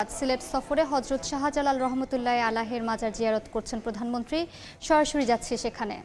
আজ সিলেট সফরে হযরত শাহজালাল রহমতুল্লাহ আলাইহির মাজার জিয়ারত করছেন প্রধানমন্ত্রী। সরাসরি যাচ্ছে সেখানে।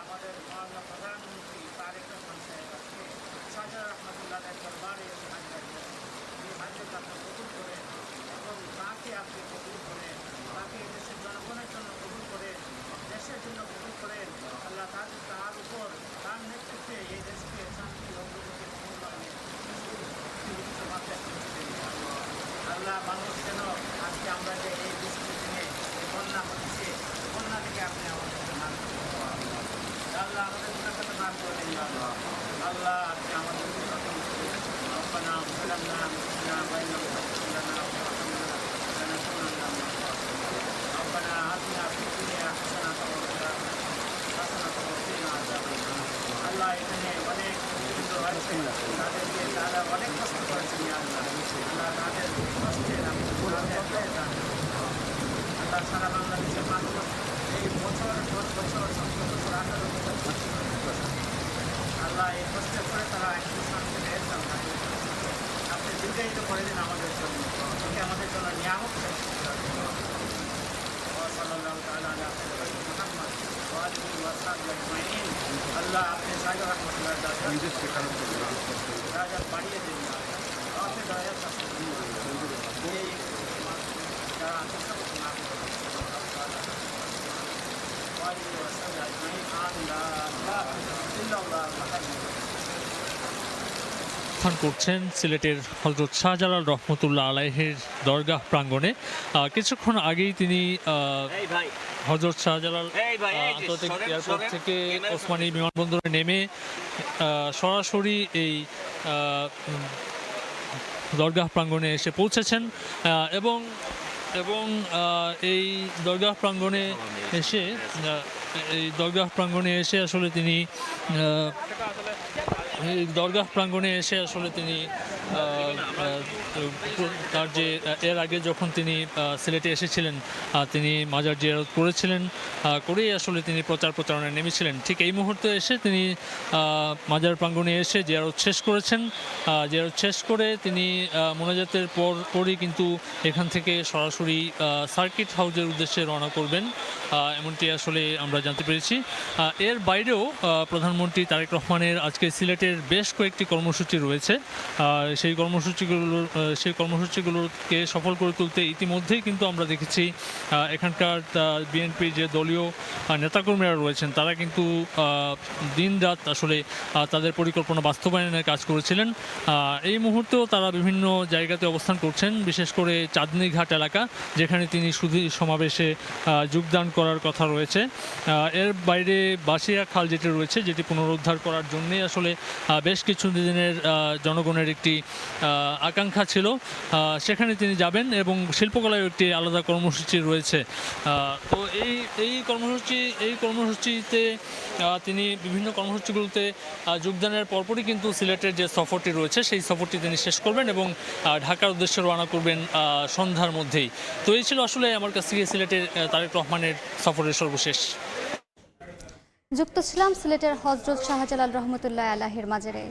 আমাদের মাননীয় প্রধানমন্ত্রী তারেক রহমান সাহেব আজকে শাহজালাল রহমতুল্লাহের দরবারে এই হাজকে আপনি কবুল করেন এবং তাকে আপনি কবুল করেন, তাকে দেশের জনগণের জন্য কবুল করেন, দেশের জন্য কবুল করেন। আল্লাহ তার উপর তার নেতৃত্বে এই দেশকে শান্তি অগ্রগতি উন্নয়নে আল্লাহ মানুষ যেন আজকে আমরা যে এই বৃষ্টির দিনে বন্যা হচ্ছে, বন্যা থেকে আপনি আমাদেরকে মাফ করতে আল্লাহ আমাদের গুণাকে মাফ করে দিন। আল্লাহ আপনি আমাদের ربنا اغفر لنا انفسنا وان لم تغفر لنا وترحمنا لنكونن من الخاسرين ربنا آتنا في الدنيا حسنة وقنا عذاب النار আল্লাহ এখানে অনেক হিন্দু আছে, তাদেরকে তারা অনেক কষ্ট করেছেন। আল্লাহ তাদের কষ্টের আল্লাহ সারা বাংলাদেশের মানুষ এই বছর 10 বছর 17 বছর 18 বছর আল্লাহ এই কষ্ট করে তারা একটু শান্তি পেয়েছেন। আপনি দীর্ঘায়িত করে দিন আমাদের জন্য, এটি আমাদের জন্য নিয়ামক। আল্লাহ আপনি শাহজালাল রহমতুল্লাহ বাড়িয়ে দিন, যারা অবস্থান করছেন সিলেটের হযরত শাহজালাল রহমতুল্লাহ আলাইহির দরগাহ প্রাঙ্গণে। কিছুক্ষণ আগেই তিনি হযরত শাহজালাল আন্তর্জাতিক এয়ারপোর্ট থেকে ওসমানী বিমানবন্দরে নেমে সরাসরি এই দরগাহ প্রাঙ্গণে এসে পৌঁছেছেন এবং এই দরগাহ প্রাঙ্গণে এসে আসলে তিনি তার যে এর আগে যখন তিনি সিলেটে এসেছিলেন তিনি মাজার জিয়ারত করেছিলেন, করেই আসলে তিনি প্রচারণায় নেমেছিলেন। ঠিক এই মুহূর্তে এসে তিনি মাজার প্রাঙ্গণে এসে জিয়ারত শেষ করেছেন। জিয়ারত শেষ করে তিনি মোনাজাতের পরই কিন্তু এখান থেকে সরাসরি সার্কিট হাউসের উদ্দেশ্যে রওনা করবেন, এমনটি আসলে আমরা জানতে পেরেছি। এর বাইরেও প্রধানমন্ত্রী তারেক রহমানের আজকে সিলেটের বেশ কয়েকটি কর্মসূচি রয়েছে। সেই কর্মসূচিগুলোকে সফল করে তুলতে ইতিমধ্যেই কিন্তু আমরা দেখেছি এখানকার বিএনপির যে দলীয় নেতাকর্মীরা রয়েছেন তারা কিন্তু দিনরাত আসলে তাদের পরিকল্পনা বাস্তবায়নের কাজ করেছিলেন। এই মুহূর্তেও তারা বিভিন্ন জায়গাতে অবস্থান করছেন, বিশেষ করে চাঁদনী ঘাট এলাকা, যেখানে তিনি শুধু সমাবেশে যোগদান করার কথা রয়েছে। এর বাইরে বাসিয়া খাল যেটি রয়েছে, যেটি পুনরুদ্ধার করার জন্যে আসলে বেশ কিছু দিনের জনগণের একটি আকাঙ্ক্ষা ছিল, সেখানে তিনি যাবেন এবং শিল্পকলায় একটি আলাদা কর্মসূচি রয়েছে। তো এই কর্মসূচিতে তিনি বিভিন্ন কর্মসূচিগুলোতে যোগদানের পরপরই কিন্তু সিলেটের যে সফরটি রয়েছে সেই সফরটি তিনি শেষ করবেন এবং ঢাকার উদ্দেশ্যে রওনা করবেন সন্ধ্যার মধ্যেই। তো এই ছিল আসলে আমার কাছ থেকে সিলেটের তারেক রহমানের সফরের সর্বশেষ। যুক্ত ছিলাম সিলেটের হযরত শাহজালাল রহমতুল্লাহ আলাইহির মাজারে।